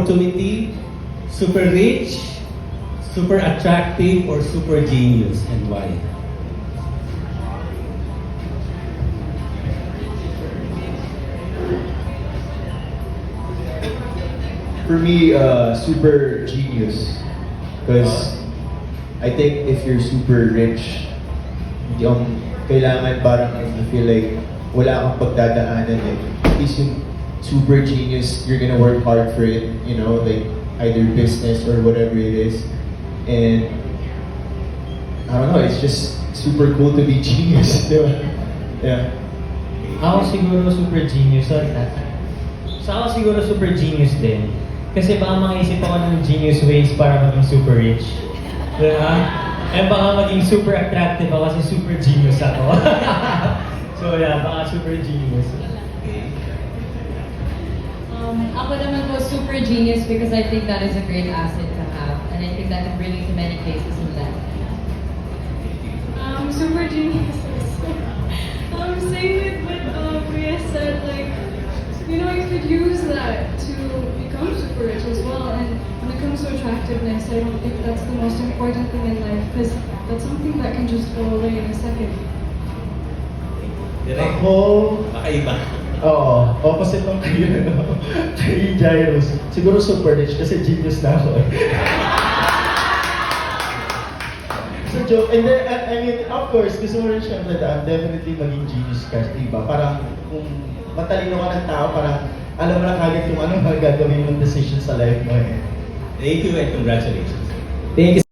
opportunity, super rich, super attractive, or super genius, and why? For me, super genius. Because I think if you're super rich, yung kailangan parang I feel like wala kang pagdadaanan eh. At least yung super genius, you're gonna work hard for it, you know, like either business or whatever it is. And I don't know, it's just super cool to be genius, di ba? Yeah. Ako siguro super genius, sorry tata. So ako siguro super genius din. Kasi baka makaisip ako ng genius ways para maging super rich. Diba? Eh baka maging super attractive ako kasi super genius ako. So yeah, baka super genius. Ako naman po super genius because I think that is a great asset to have. And I think that can bring you to many places in life. Super genius. Same with what Priya said, like, you know, you could use that to become super rich as well. And when it comes to attractiveness, I don't think that's the most important thing in life because that's something that can just go away in a second. Direct. Ako, Kakaiba. oo, opposite ng kay Jairus. Siguro super rich kasi genius na ako. So joke, and then, I mean, of course, gusto mo rin syempre definitely maging genius ka, diba? Parang kung matalino ka ng tao, parang alam mo na kagad kung ano gagawin mong decision sa life mo eh. Thank you and congratulations. Thank you.